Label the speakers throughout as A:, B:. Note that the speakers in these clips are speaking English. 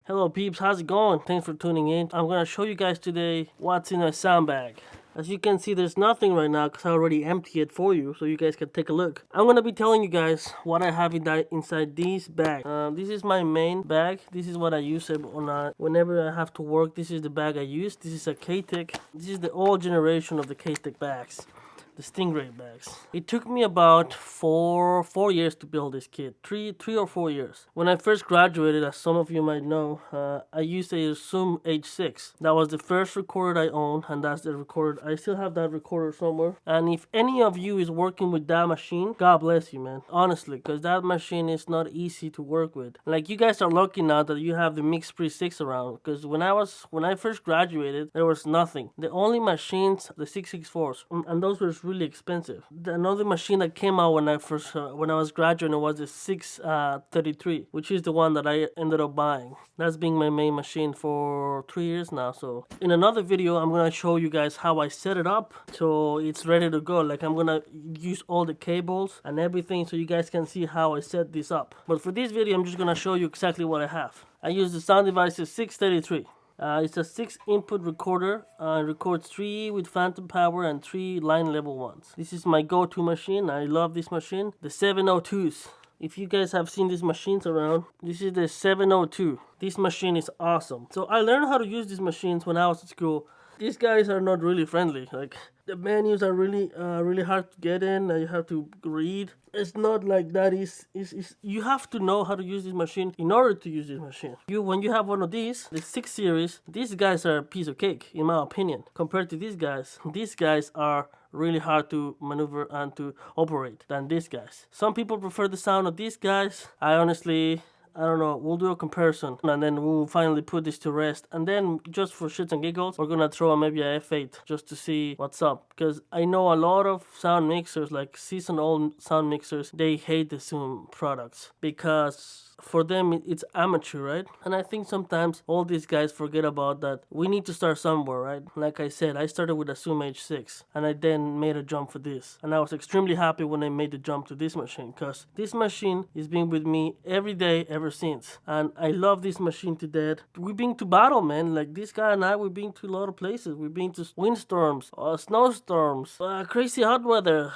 A: Hello peeps, how's it going? Thanks for tuning in. I'm gonna show you guys today what's in a sound bag. As you can see, there's nothing right now because I already emptied it for you, so you guys can take a look. I'm gonna be telling you guys what I have inside this bag. This is my main bag. This is what I use whenever I have to work. This is the bag I use. This is a K-Tech. This is the old generation of the K-Tech bags. The Stingray bags. It took me about four years to build this kit. Three or 4 years. When I first graduated, as some of you might know, I used a Zoom H6. That was the first recorder I owned, and that's the recorder. I still have that recorder somewhere. And if any of you is working with that machine, God bless you, man. Honestly, because that machine is not easy to work with. Like, you guys are lucky now that you have the Mix Pre 6 around. Because when I first graduated, there was nothing. The only machines, the 664s, and those were really expensive. Another machine that came out when I was graduating was the 633, which is the one that I ended up buying. That's been my main machine for 3 years now. So in another video, I'm gonna show you guys how I set it up so it's ready to go. Like, I'm gonna use all the cables and everything so you guys can see how I set this up. But for this video, I'm just gonna show you exactly what I have. I use the Sound Devices 633. It's a 6-input recorder. It records 3 with phantom power and 3 line level ones. This is my go-to machine. I love this machine. The 702s. If you guys have seen these machines around, this is the 702. This machine is awesome. So I learned how to use these machines when I was at school. These guys are not really friendly. Like, the menus are really hard to get in. You have to read. It's not like that. You have to know how to use this machine in order to use this machine. When you have one of these, the 6 series, these guys are a piece of cake, in my opinion. Compared to these guys are really hard to maneuver and to operate than these guys. Some people prefer the sound of these guys. I don't know, we'll do a comparison and then we'll finally put this to rest. And then, just for shits and giggles, we're gonna throw maybe a F8 just to see what's up. Because I know a lot of sound mixers, like seasoned old sound mixers, they hate the Zoom products because for them it's amateur, right? And I think sometimes all these guys forget about that. We need to start somewhere, right? Like I said, I started with a Zoom H6 and I then made a jump for this. And I was extremely happy when I made the jump to this machine, because this machine has been with me every day ever since. And I love this machine to death. We've been to battle, man. Like, this guy and I, we've been to a lot of places. We've been to windstorms, snowstorms, crazy hot weather,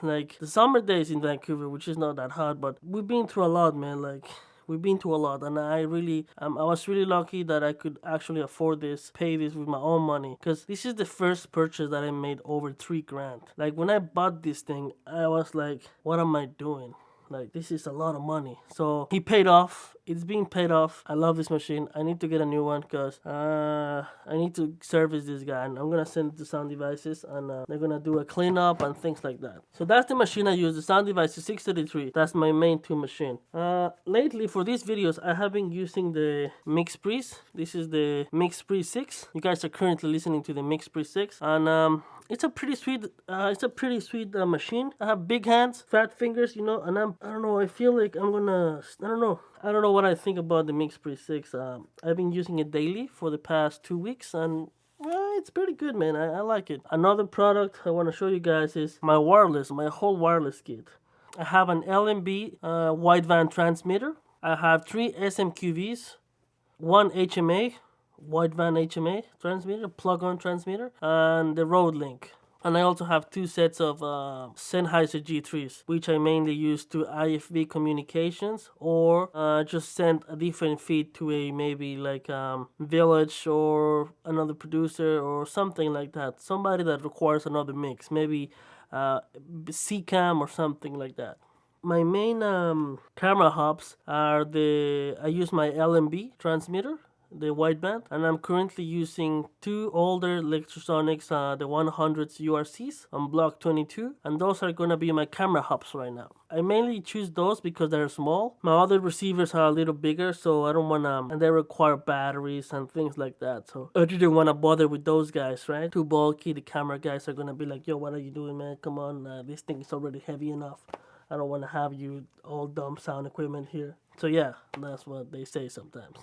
A: like the summer days in Vancouver, which is not that hot, but we've been through a lot, man. Like, we've been to a lot, and I was really lucky that I could actually afford this, pay this with my own money, because this is the first purchase that I made over $3,000. Like, when I bought this thing, I was like, what am I doing? Like, this is a lot of money. So he paid off. It's being paid off. I love this machine. I need to get a new one because I need to service this guy, and I'm gonna send it to Sound Devices, and they're gonna do a cleanup and things like that. So that's the machine I use, the Sound Devices 633. That's my main 2 machine. Lately for these videos, I have been using the Mix Pre's. This is the Mix Pre 6. You guys are currently listening to the Mix Pre 6, and it's a pretty sweet machine. I have big hands, fat fingers, and I don't know, I feel like I don't know what I think about the Mix Pre 6. I've been using it daily for the past 2 weeks, and it's pretty good, man. I like it. Another product I want to show you guys is my whole wireless kit. I have an LMB wideband transmitter. I have 3 SMQVs, 1 HMA, wideband HMA transmitter, plug-on transmitter, and the Rode Link. And I also have 2 sets of Sennheiser G3s, which I mainly use to IFB communications, or just send a different feed to a maybe like Village or another producer or something like that. Somebody that requires another mix, maybe CAM or something like that. My main camera hubs are I use my LMB transmitter, the wideband, and I'm currently using 2 older Electrosonics, the 100s URCs on block 22, and those are gonna be my camera hubs right now. I mainly choose those because they're small. My other receivers are a little bigger, so I don't wanna, and they require batteries and things like that, so I didn't wanna bother with those guys, right? Too bulky. The camera guys are gonna be like, yo, what are you doing, man? Come on, this thing is already heavy enough. I don't want to have you all dumb sound equipment here. So yeah, that's what they say sometimes.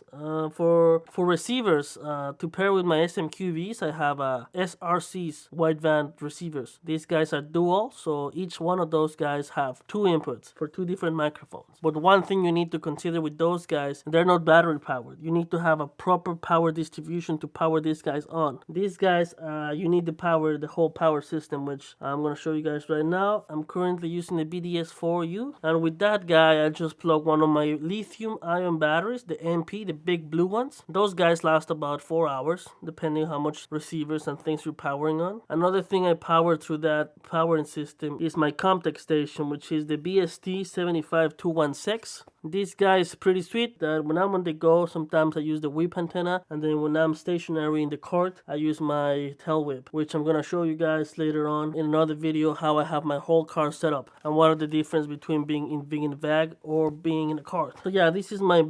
A: For receivers, to pair with my SMQVs, I have SRC's wideband receivers. These guys are dual, so each one of those guys have 2 inputs for 2 different microphones. But one thing you need to consider with those guys, they're not battery powered. You need to have a proper power distribution to power these guys on. These guys, you need to power the whole power system, which I'm gonna show you guys right now. I'm currently using the BDS4U, and with that guy, I just plug one of my lithium-ion batteries, the MP, the big blue ones. Those guys last about 4 hours, depending how much receivers and things you're powering on. Another thing I power through that powering system is my Comtech station, which is the BST75216. This guy is pretty sweet. That when I'm on the go, sometimes I use the whip antenna, and then when I'm stationary in the cart, I use my tail whip, which I'm gonna show you guys later on in another video how I have my whole car set up and what are the difference between being in VAG or being in a cart. So yeah, this is my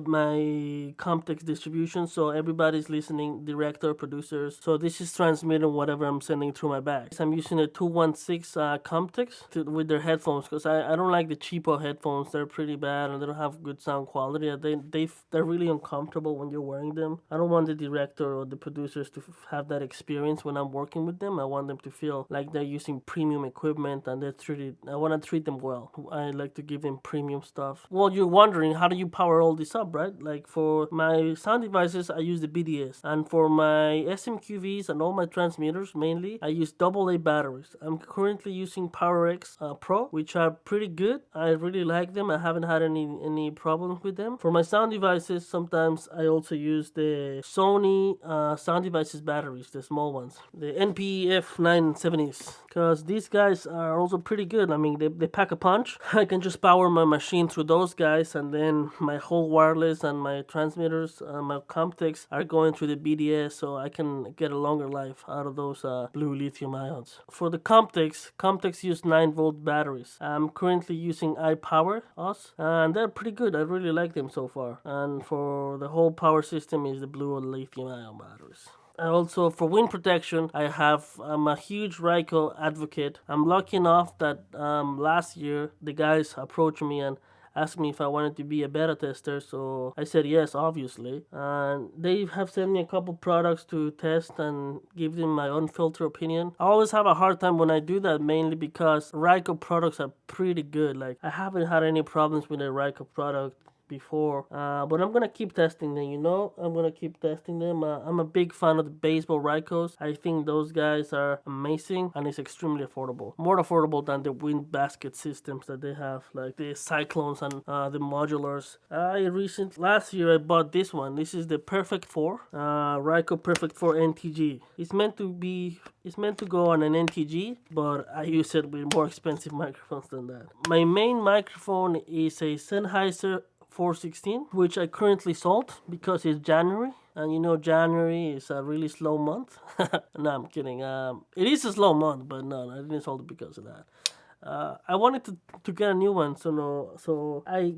A: Comtech distribution. So everybody's listening, director, producers. So this is transmitting whatever I'm sending through my bag. So I'm using a 216 Comtech with their headphones because I don't like the cheapo headphones. They're pretty bad and they don't have good sound quality. They're really uncomfortable when you're wearing them. I don't want the director or the producers to have that experience when I'm working with them. I want them to feel like they're using premium equipment and they're treated. I want to treat them well. I like to give them premium stuff. Well, you're wondering, how do you power all this up, right? Like for my sound devices, I use the BDS, and for my SMQVs and all my transmitters, mainly I use AA batteries. I'm currently using PowerX Pro, which are pretty good. I really like them. I haven't had any problems with them. For my sound devices, sometimes I also use the Sony sound devices batteries, the small ones, the NPF970s, because these guys are also pretty good. I mean, they pack a punch. I can just power my machine through those guys, and then my whole wireless and my transmitters, my Comtechs are going through the BDS, so I can get a longer life out of those blue lithium ions. For the Comtechs use 9-volt batteries. I'm currently using iPower Us, and they're pretty good. I really like them so far. And for the whole power system is the blue lithium ion batteries. Also, for wind protection, I'm a huge Ryko advocate. I'm lucky enough that last year the guys approached me and asked me if I wanted to be a beta tester, so I said yes, obviously. And they have sent me a couple products to test and give them my unfiltered opinion. I always have a hard time when I do that, mainly because Ryko products are pretty good. Like, I haven't had any problems with a Ryko product before, but I'm gonna keep testing them. I'm gonna keep testing them. I'm a big fan of the baseball Rykos. I think those guys are amazing, and it's extremely affordable, more affordable than the wind basket systems that they have, like the Cyclones and the modulars. Last year I bought this one. This is the Perfect 4 Ryko Perfect 4 NTG. It's meant to go on an NTG, but I use it with more expensive microphones than that. My main microphone is a Sennheiser 416, which I currently sold because it's January, and January is a really slow month. No, I'm kidding. It is a slow month, but no, I didn't sold it because of that. I wanted to get a new one, so I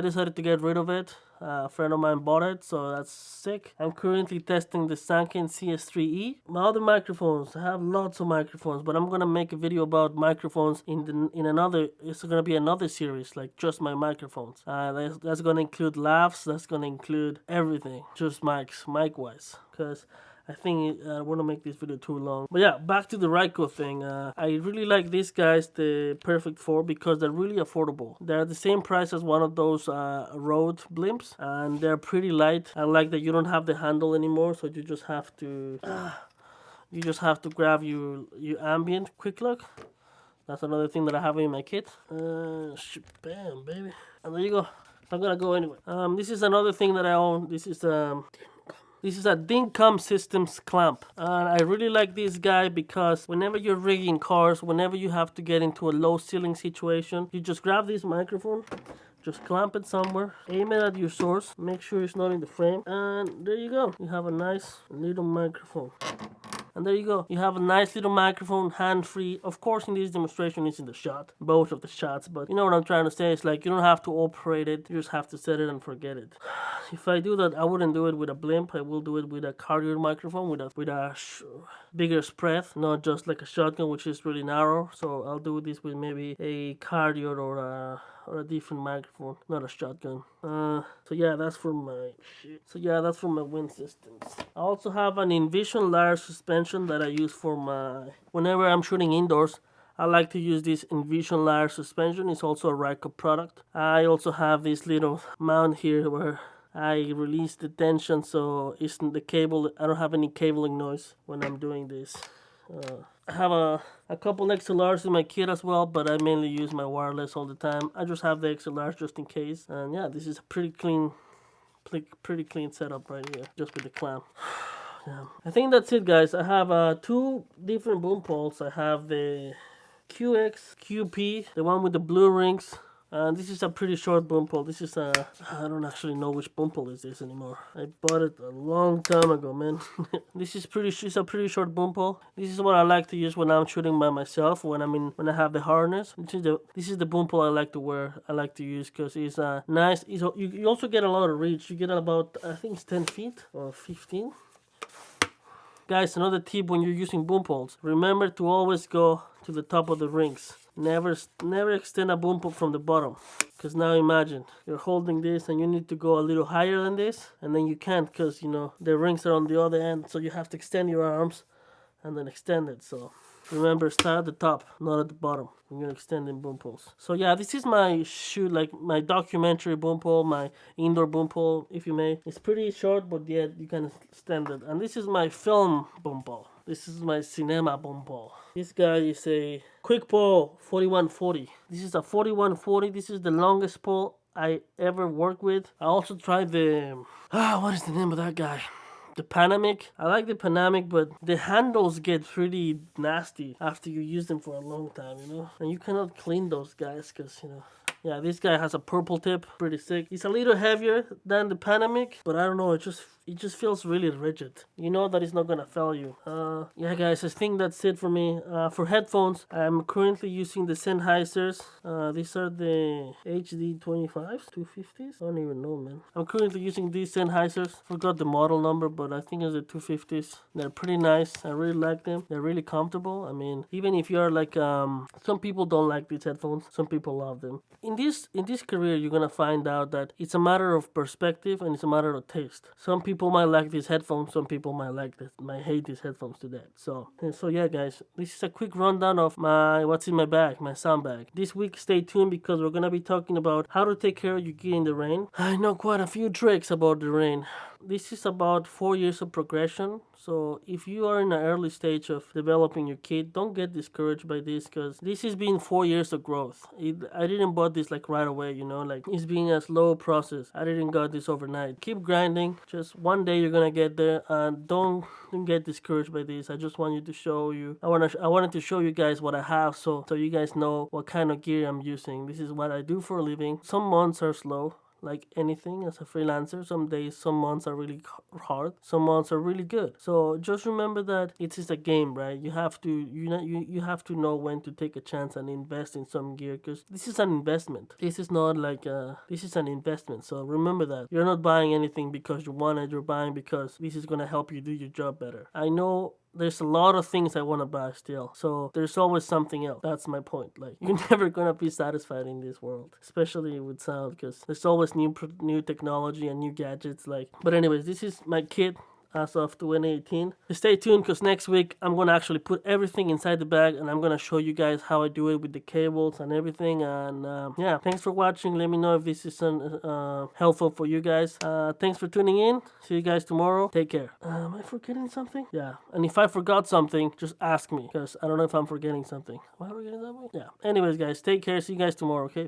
A: decided to get rid of it. A friend of mine bought it, so that's sick. I'm currently testing the Sanken CS3E. My other microphones, I have lots of microphones, but I'm gonna make a video about microphones in another. It's gonna be another series, like just my microphones. That's gonna include laughs. That's gonna include everything, just mic wise, because I think I want to make this video too long. But yeah, back to the Ryko thing. I really like these guys, the Perfect 4, because they're really affordable. They're the same price as one of those Rode blimps, and they're pretty light. I like that you don't have the handle anymore, so you just have to grab your ambient quick look. That's another thing that I have in my kit. Bam, baby. And there you go. I'm gonna go anyway. This is another thing that I own. This is a Dinkum Systems clamp, and I really like this guy because whenever you're rigging cars, whenever you have to get into a low ceiling situation, you just grab this microphone, just clamp it somewhere, aim it at your source, make sure it's not in the frame, and there you go. You have a nice little microphone. And there you go. You have a nice little microphone, hand-free. Of course, in this demonstration, it's in the shot, both of the shots. But you know what I'm trying to say? It's like you don't have to operate it. You just have to set it and forget it. If I do that, I wouldn't do it with a blimp. I will do it with a cardioid microphone, with a bigger spread, not just like a shotgun, which is really narrow. So I'll do this with maybe a cardioid or a different microphone, not a shotgun. So yeah, that's for my wind systems. I also have an Envision large suspension that I use for my whenever I'm shooting indoors. I like to use this Envision large suspension. It's also a Ryco product. I also have this little mount here where I release the tension, so isn't the cable. I don't have any cabling noise when I'm doing this. I have a couple XLRs in my kit as well, but I mainly use my wireless all the time. I just have the XLRs just in case. And yeah, this is a pretty clean setup right here, just with the clamp. Yeah. I think that's it, guys. I have 2 different boom poles. I have the QP, the one with the blue rings. This is a pretty short boom pole. This is I don't actually know which boom pole is this anymore. I bought it a long time ago, man. This is a pretty short boom pole. This is what I like to use when I'm shooting by myself, when I have the harness. This is the boom pole I like to wear. I like to use because it's nice. You also get a lot of reach. You get about, I think it's 10 feet or 15. Guys, another tip when you're using boom poles, remember to always go to the top of the rings. Never extend a boom pole from the bottom. Because now imagine, you're holding this and you need to go a little higher than this, and then you can't because, you know, the rings are on the other end, so you have to extend your arms and then extend it. So remember, start at the top, not at the bottom. When you're extending boom poles. So yeah, this is my my documentary boom pole, my indoor boom pole, if you may. It's pretty short, but yet you can extend it. And this is my film boom pole. This is my cinema boom pole. This guy is a quick pole 4140. This is a 4140. This is the longest pole I ever worked with. I also tried the what is the name of that guy? The Panamic. I like the Panamic, but the handles get pretty nasty after you use them for a long time, you know? And you cannot clean those guys because, you know... Yeah, this guy has a purple tip, pretty sick. He's a little heavier than the Panamic, but I don't know, it just feels really rigid. You know that it's not gonna fail you. Yeah, guys, I think that's it for me. For headphones, I'm currently using the Sennheisers. These are the HD25s, 250s. I don't even know, man. I'm currently using these Sennheisers. Forgot the model number, but I think it's the 250s. They're pretty nice. I really like them. They're really comfortable. I mean, even if you're like, some people don't like these headphones. Some people love them. In this career, you're gonna find out that it's a matter of perspective and it's a matter of taste. Some people might like these headphones, some people might hate these headphones to death. So yeah, guys, this is a quick rundown of what's in my bag, my sound bag. This week, stay tuned because we're gonna be talking about how to take care of your gear in the rain. I know quite a few tricks about the rain. This is about 4 years of progression. So if you are in an early stage of developing your kit, don't get discouraged by this because this has been 4 years of growth. I didn't bought this like right away, you know, like it's been a slow process. I didn't got this overnight. Keep grinding. Just one day you're gonna get there, and don't get discouraged by this. I just want you to show you. I wanted to show you guys what I have, so you guys know what kind of gear I'm using. This is what I do for a living. Some months are slow. Like anything as a freelancer, some months are really hard, some months are really good. So just remember that it is a game, right? You have to you have to know when to take a chance and invest in some gear because this is an investment. This is not like this is an investment. So remember that you're not buying anything because you want it. You're buying because this is gonna help you do your job better. I know there's a lot of things I want to buy still. So there's always something else. That's my point. Like, you're never going to be satisfied in this world, especially with sound, because there's always new technology and new gadgets. Like, but anyways, this is my kit as of 2018. Stay tuned because next week I'm going to actually put everything inside the bag and I'm going to show you guys how I do it with the cables and everything. And yeah, thanks for watching. Let me know if this is helpful for you guys. Thanks for tuning in. See you guys tomorrow. Take care. Am I forgetting something? Yeah. And if I forgot something, just ask me because I don't know if I'm forgetting something. Am I forgetting something? Yeah. Anyways, guys, take care. See you guys tomorrow, okay?